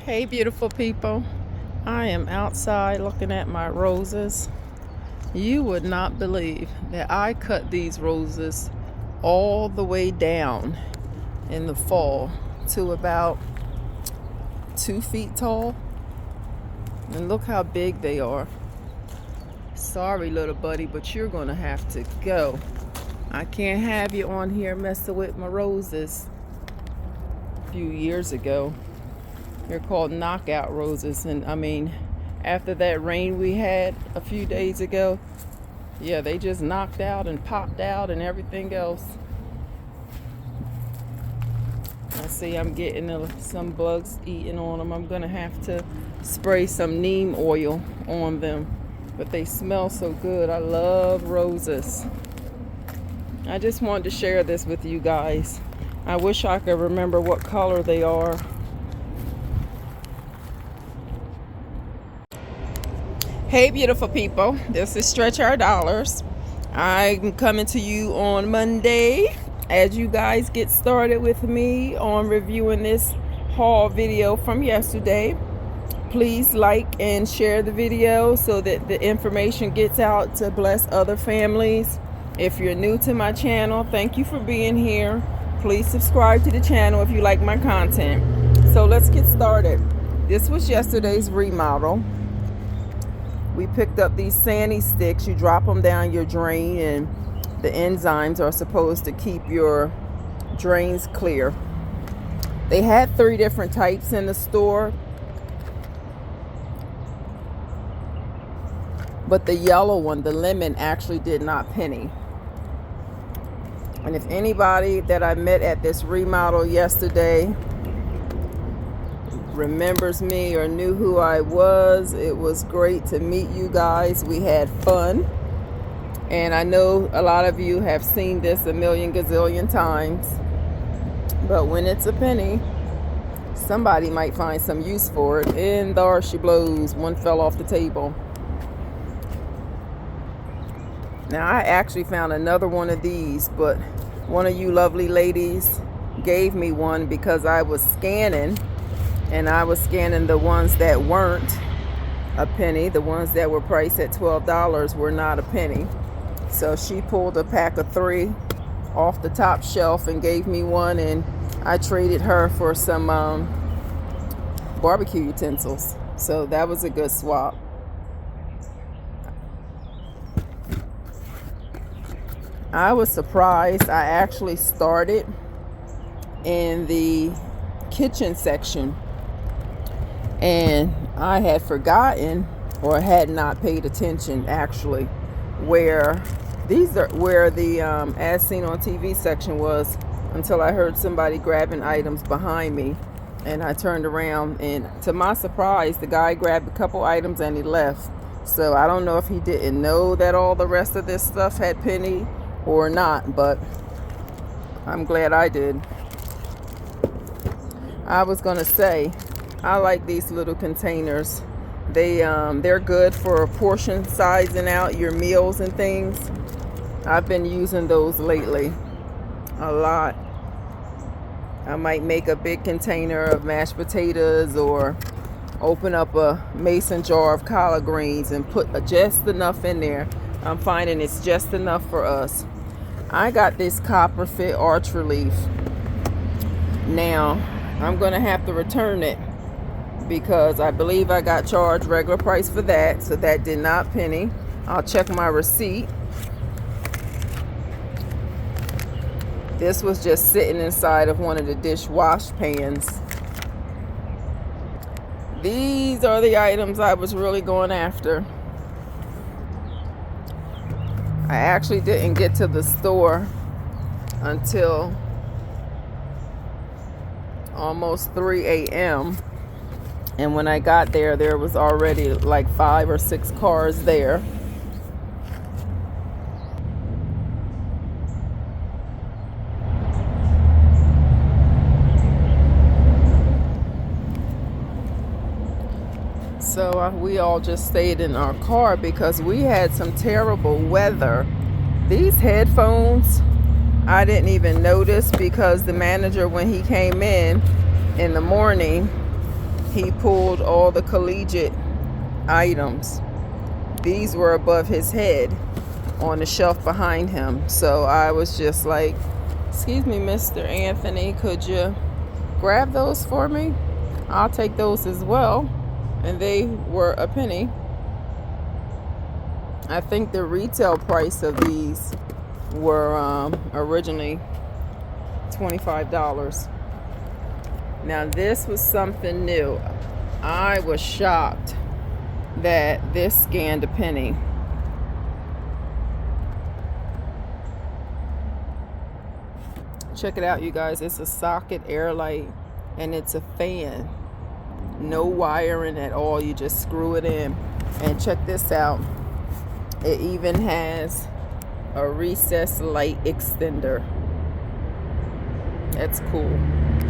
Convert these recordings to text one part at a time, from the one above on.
Hey beautiful people, I am outside looking at my roses. You would not believe that I cut these roses all the way down in the fall to about 2 feet tall, and look how big they are. Sorry little buddy, but you're gonna have to go. I can't have you on here messing with my roses. A few years ago, they're called knockout roses, and I mean, after that rain we had a few days ago, yeah, they just knocked out and popped out and everything else. I see I'm getting some bugs eating on them. I'm gonna have to spray some neem oil on them, but they smell so good. I love roses. I just wanted to share this with you guys. I wish I could remember what color they are. Hey beautiful people, this is Stretch Our Dollars. I'm coming to you on Monday as you guys get started with me on reviewing this haul video from yesterday. Please like and share the video so that the information gets out to bless other families. If you're new to my channel, thank you for being here. Please subscribe to the channel if you like my content. So let's get started. This was yesterday's remodel. We picked up these Sandy sticks. You drop them down your drain, and the enzymes are supposed to keep your drains clear. They had 3 different types in the store, but the yellow one, the lemon, actually did not penny. And if anybody that I met at this remodel yesterday remembers me or knew who I was, it was great to meet you guys. We had fun, and I know a lot of you have seen this a million gazillion times, but when it's a penny, somebody might find some use for it. And there she blows. One fell off the table. Now I actually found another one of these, but one of you lovely ladies gave me one because I was scanning, and I was scanning the ones that weren't a penny. The ones that were priced at $12 were not a penny. So she pulled a pack of 3 off the top shelf and gave me one, and I traded her for some barbecue utensils. So that was a good swap. I was surprised. I actually started in the kitchen section, and I had forgotten or had not paid attention actually where the as seen on TV section was, until I heard somebody grabbing items behind me, and I turned around, and to my surprise the guy grabbed a couple items and he left. So I don't know if he didn't know that all the rest of this stuff had penny or not, but I'm glad I did. I was gonna say, I like these little containers. They're good for portion sizing out your meals and things. I've been using those lately a lot. I might make a big container of mashed potatoes, or open up a mason jar of collard greens and put just enough in there. I'm finding it's just enough for us. I got this copper fit arch relief. Now I'm gonna have to return it because I believe I got charged regular price for that, so that did not penny. I'll check my receipt. This was just sitting inside of one of the dishwash pans. These are the items I was really going after. I actually didn't get to the store until almost 3 a.m. and when I got there, there was already like 5 or 6 cars there. So we all just stayed in our car because we had some terrible weather. These headphones, I didn't even notice because the manager, when he came in the morning, he pulled all the collegiate items. These were above his head on the shelf behind him. So I was just like, excuse me, Mr. Anthony, could you grab those for me? I'll take those as well. And they were a penny. I think the retail price of these were originally $25. Now this was something new. I was shocked that this scanned a penny. Check it out, you guys. It's a socket air light and it's a fan. No wiring at all. You just screw it in. And check this out. It even has a recessed light extender. That's cool.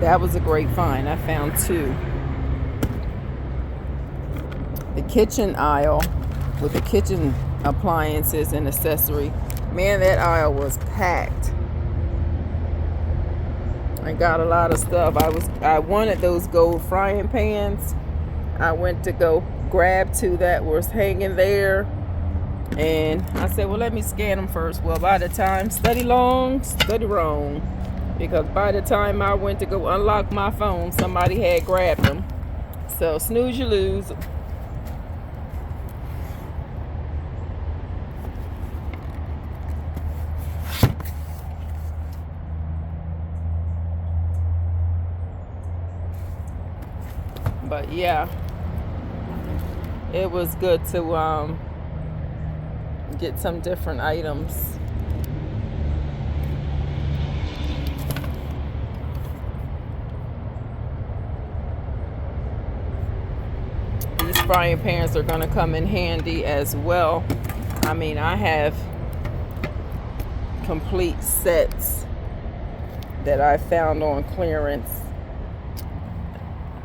That was a great find. I found two. The kitchen aisle with the kitchen appliances and accessory. Man, that aisle was packed. I got a lot of stuff. I wanted those gold frying pans. I went to go grab two that was hanging there. And I said, well, let me scan them first. Well, by the time, study long, study wrong. Because by the time I went to go unlock my phone, somebody had grabbed them. So snooze, you lose. But yeah, it was good to get some different items. These frying pans are going to come in handy as well. I mean, I have complete sets that I found on clearance.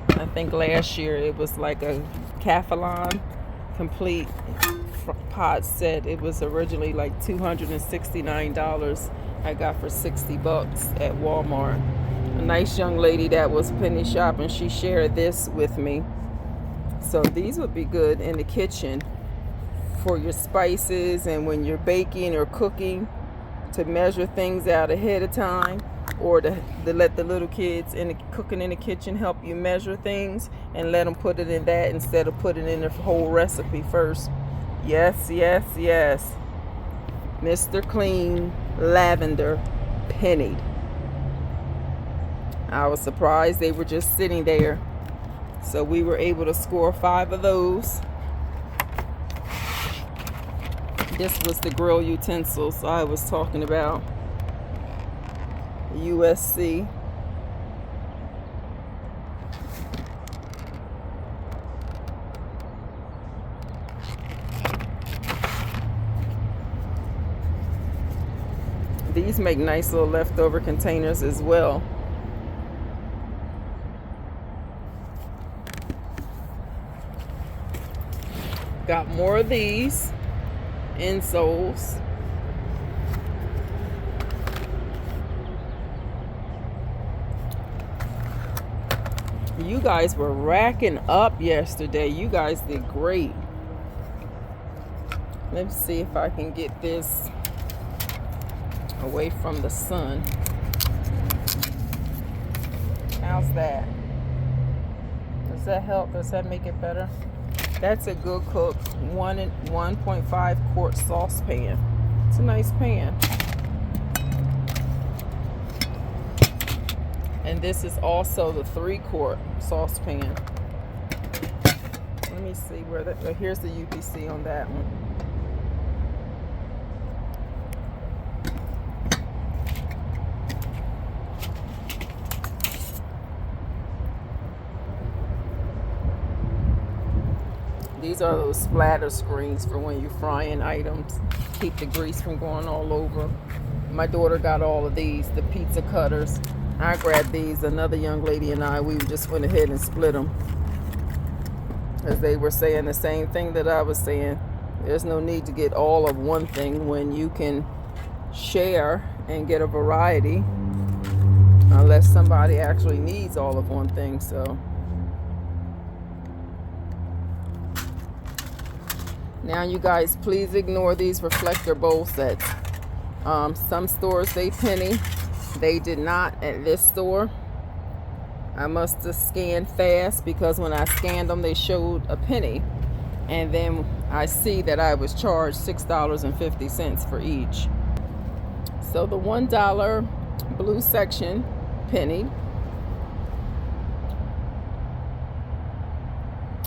I think last year it was like a Calphalon complete pot set. It was originally like $269. I got for $60 at Walmart. A nice young lady that was penny shopping, she shared this with me. So these would be good in the kitchen for your spices and when you're baking or cooking, to measure things out ahead of time, or to let the little kids cooking in the kitchen help you measure things and let them put it in that instead of putting in the whole recipe first. Yes, yes, yes. Mr. Clean Lavender pennied. I was surprised they were just sitting there. So we were able to score 5 of those. This was the grill utensils I was talking about. USC. These make nice little leftover containers as well. Got more of these insoles. You guys were racking up yesterday. You guys did great. Let me see if I can get this away from the sun. How's that? Does that help? Does that make it better? That's a good cook 1.5 quart saucepan. It's a nice pan. And this is also the 3 quart saucepan. Let me see where that. Here's the UPC on that one. These are those splatter screens for when you're frying items. Keep the grease from going all over. My daughter got all of these, the pizza cutters. I grabbed these. Another young lady and I, we just went ahead and split them. As they were saying the same thing that I was saying. There's no need to get all of one thing when you can share and get a variety. Unless somebody actually needs all of one thing, so. Now you guys, please ignore these reflector bowl sets. Some stores they penny. They did not at this store. I must have scanned fast, because when I scanned them they showed a penny, and then I see that I was charged $6.50 for each. So the $1 blue section penny.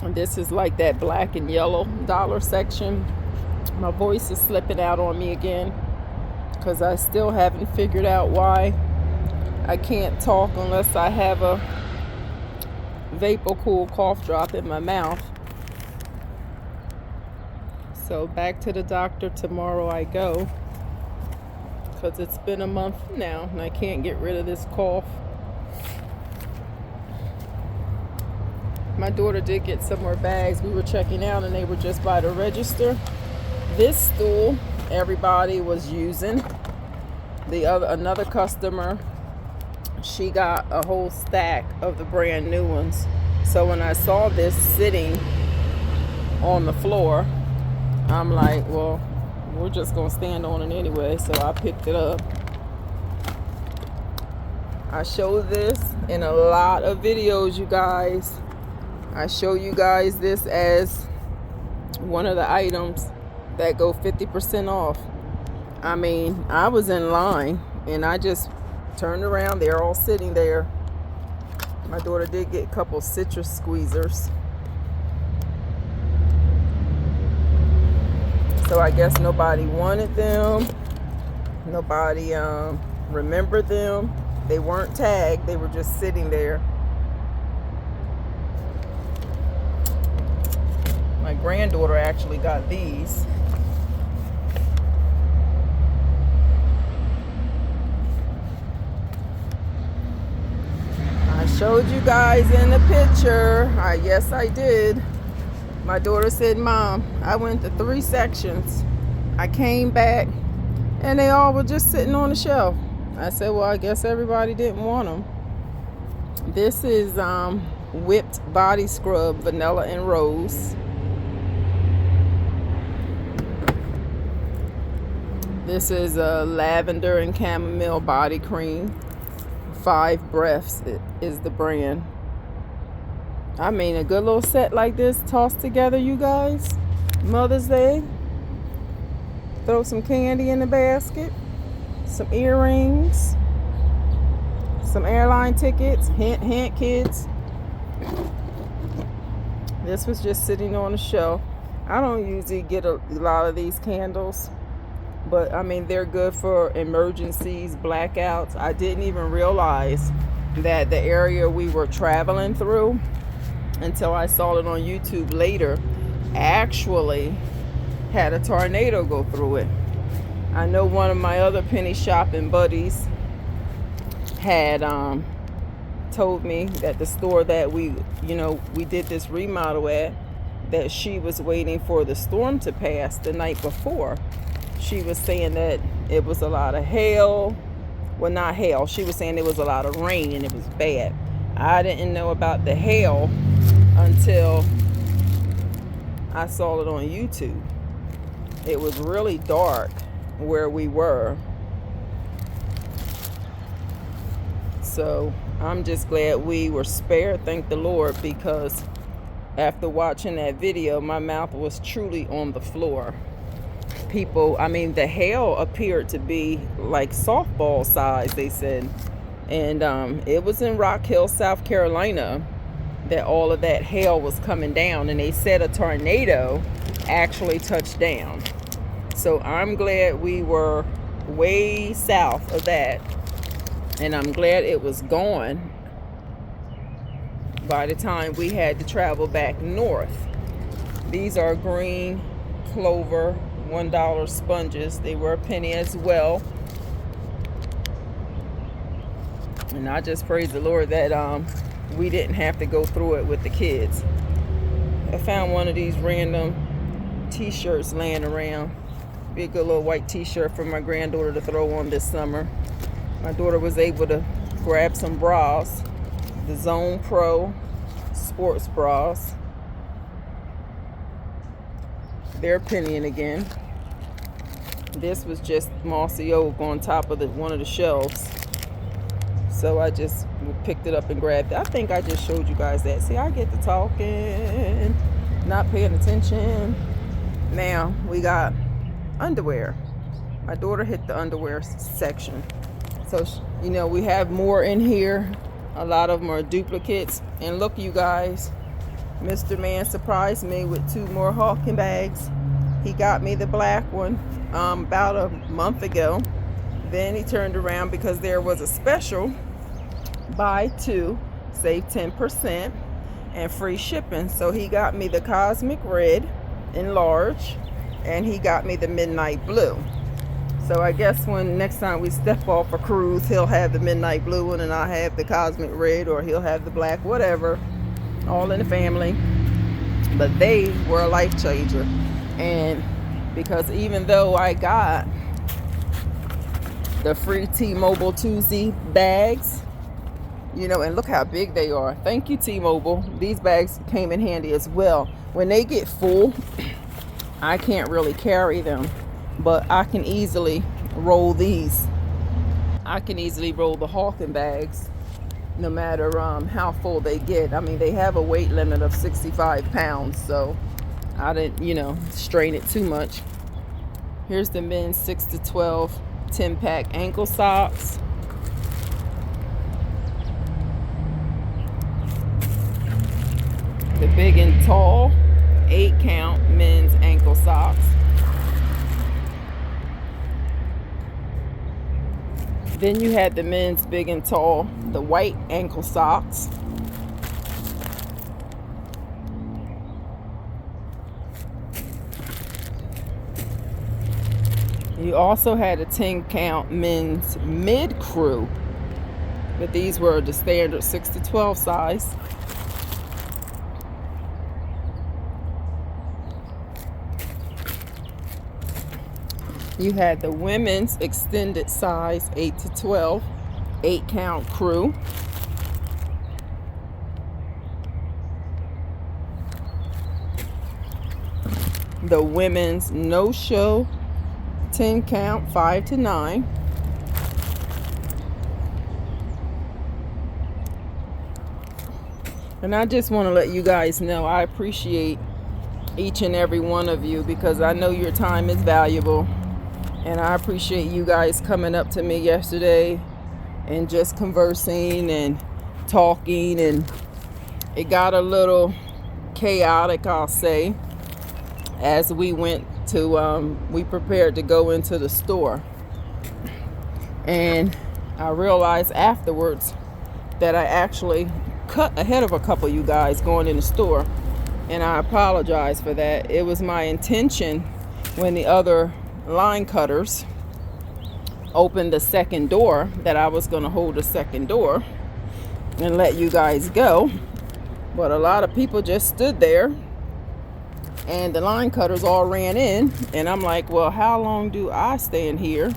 And this is like that black and yellow dollar section. My voice is slipping out on me again, because I still haven't figured out why I can't talk unless I have a vapor cool cough drop in my mouth. So back to the doctor tomorrow I go, because it's been a month now and I can't get rid of this cough. My daughter did get some more bags. We were checking out and they were just by the register. This stool everybody was using. Another customer, she got a whole stack of the brand new ones. So when I saw this sitting on the floor, I'm like, well, we're just gonna stand on it anyway. So I picked it up. I show this in a lot of videos, you guys. I show you guys this as one of the items that go 50% off. I mean, I was in line and I just turned around. They're all sitting there. My daughter did get a couple citrus squeezers. So I guess nobody wanted them. Nobody remembered them. They weren't tagged. They were just sitting there. My granddaughter actually got these. I showed you guys in the picture. Yes, I did. My daughter said, Mom, I went to 3 sections. I came back and they all were just sitting on the shelf. I said, well, I guess everybody didn't want them. This is whipped body scrub, vanilla and rose. This is a lavender and chamomile body cream. 5 Breaths is the brand. I mean, a good little set like this tossed together, you guys. Mother's Day. Throw some candy in the basket. Some earrings. Some airline tickets. Hint, hint, kids. This was just sitting on the shelf. I don't usually get a lot of these candles, but I mean, they're good for emergencies, blackouts. I didn't even realize that the area we were traveling through, until I saw it on YouTube later, actually had a tornado go through it. I know one of my other penny shopping buddies had told me that the store that we did this remodel at, that she was waiting for the storm to pass the night before. She was saying that it was a lot of hail. Well, not hail. She was saying it was a lot of rain and it was bad. I didn't know about the hail until I saw it on YouTube. It was really dark where we were. So I'm just glad we were spared, thank the Lord, because after watching that video, my mouth was truly on the floor. People, I mean, the hail appeared to be like softball size, they said. And it was in Rock Hill, South Carolina, that all of that hail was coming down, and they said a tornado actually touched down. So I'm glad we were way south of that, and I'm glad it was gone by the time we had to travel back north. These are green clover $1 sponges. They were a penny as well. And I just praise the Lord that we didn't have to go through it with the kids. I found one of these random t-shirts laying around. Be a good little white t-shirt for my granddaughter to throw on this summer. My daughter was able to grab some bras, the Zone Pro sports bras. They're pennying again. This was just mossy oak on top of one of the shelves. So I just picked it up and grabbed it. I think I just showed you guys that. See, I get to talking, not paying attention. Now we got underwear. My daughter hit the underwear section. So, you know, we have more in here. A lot of them are duplicates. And look, you guys, Mr. Man surprised me with 2 more Hawking bags. He got me the black one about a month ago. Then he turned around because there was a special, buy 2, save 10% and free shipping. So he got me the cosmic red in large, and he got me the midnight blue. So I guess when next time we step off a cruise, he'll have the midnight blue one and I'll have the cosmic red, or he'll have the black, whatever, all in the family. But they were a life changer. And because even though I got the free T-Mobile Tuesday bags, you know, and look how big they are. Thank you, T-Mobile. These bags came in handy as well. When they get full, I can't really carry them, but I can easily roll these. I can easily roll the Hawking bags no matter how full they get. I mean, they have a weight limit of 65 pounds, so I didn't, you know, strain it too much. Here's the men's 6 to 12 10-pack ankle socks. The big and tall 8-count men's ankle socks. Then you had the men's big and tall, the white ankle socks. You also had a 10-count men's mid-crew, but these were the standard 6 to 12 size. You had the women's extended size 8 to 12, 8-count crew. The women's no-show 10-count 5 to 9. And I just want to let you guys know I appreciate each and every one of you, because I know your time is valuable. And I appreciate you guys coming up to me yesterday and just conversing and talking. And it got a little chaotic, I'll say, as we went to, we prepared to go into the store. And I realized afterwards that I actually cut ahead of a couple of you guys going in the store. And I apologize for that. It was my intention when the other line cutters opened the second door that I was going to hold the second door and let you guys go. But a lot of people just stood there and the line cutters all ran in, and I'm like, well, how long do I stand here?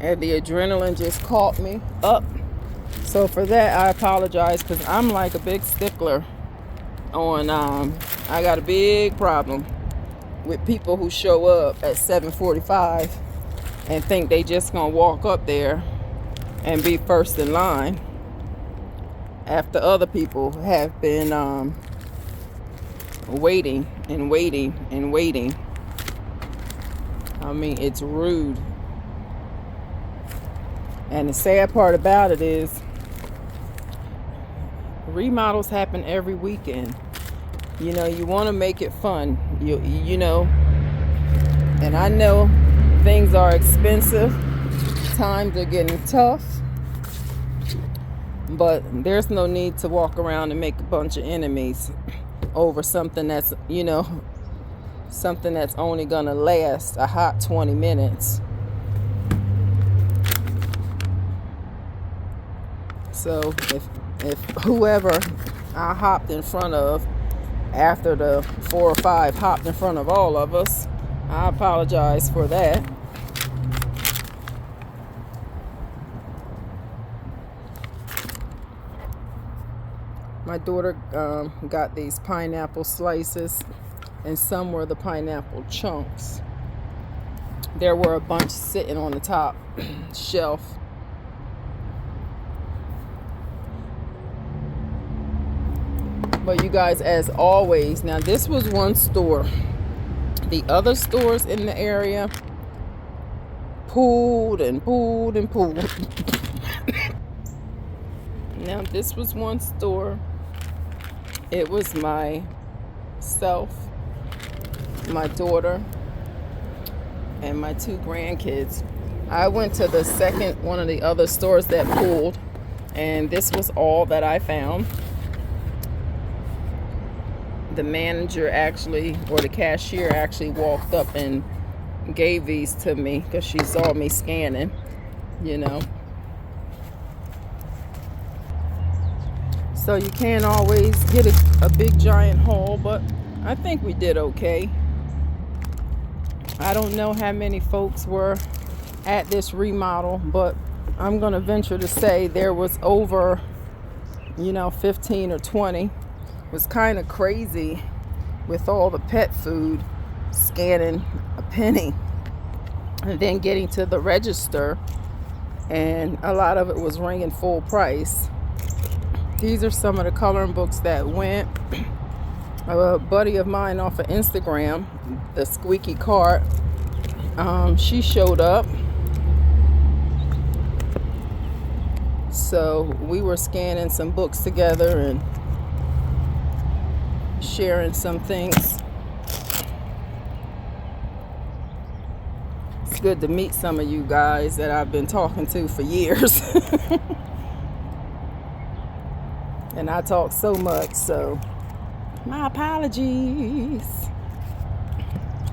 And the adrenaline just caught me up. So for that, I apologize, because I'm like a big stickler on I got a big problem with people who show up at 7:45 and think they just gonna walk up there and be first in line after other people have been waiting and waiting and waiting. I mean, it's rude. And the sad part about it is remodels happen every weekend. You know, you want to make it fun, you know, and I know things are expensive, times are getting tough, but there's no need to walk around and make a bunch of enemies over something that's, you know, something that's only gonna last a hot 20 minutes. So if whoever I hopped in front of after the 4 or 5 hopped in front of all of us, I apologize for that. My daughter got these pineapple slices and some were the pineapple chunks. There were a bunch sitting on the top shelf. But you guys, as always, now this was one store. The other stores in the area pooled and pooled and pooled. Now this was one store. It was myself, my daughter, and my 2 grandkids. I went to the second one of the other stores that pooled, and this was all that I found. The manager actually, or the cashier actually, walked up and gave these to me because she saw me scanning, you know. So you can't always get a big giant haul, but I think we did okay. I don't know how many folks were at this remodel, but I'm gonna venture to say there was over, 15 or 20. Was kind of crazy with all the pet food, scanning a penny and then getting to the register, and a lot of it was ringing full price. These are some of the coloring books that went. A buddy of mine off of Instagram, the Squeaky Cart, she showed up, so we were scanning some books together and sharing some things. It's good to meet some of you guys that I've been talking to for years. And I talk so much, so my apologies.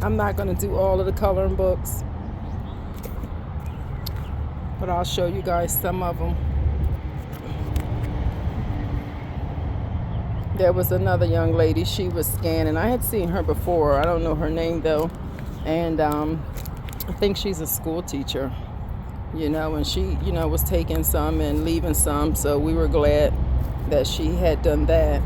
I'm not going to do all of the coloring books, but I'll show you guys some of them. There was another young lady, she was scanning. I had seen her before. I don't know her name though. And I think she's a school teacher, and she, was taking some and leaving some. So we were glad that she had done that.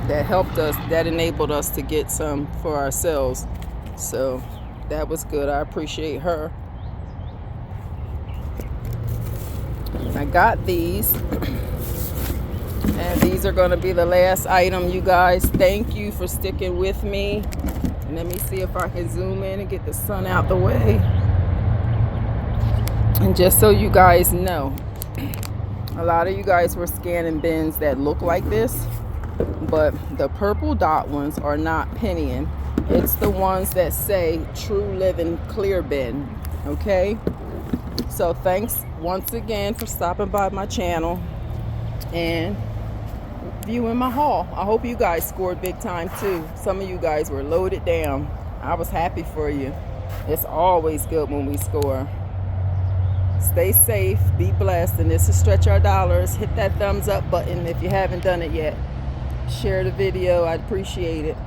That helped us, that enabled us to get some for ourselves. So that was good. I appreciate her. I got these. And these are going to be the last item, you guys. Thank you for sticking with me. And let me see if I can zoom in and get the sun out the way. And just so you guys know, a lot of you guys were scanning bins that look like this, but the purple dot ones are not pennying. It's the ones that say True Living Clear Bin. Okay? So thanks once again for stopping by my channel and viewing my haul. I hope you guys scored big time too. Some of you guys were loaded down. I was happy for you. It's always good when we score. Stay safe, be blessed, and this is Stretch Our Dollars. Hit that thumbs up button if you haven't done it yet. Share the video, I'd appreciate it.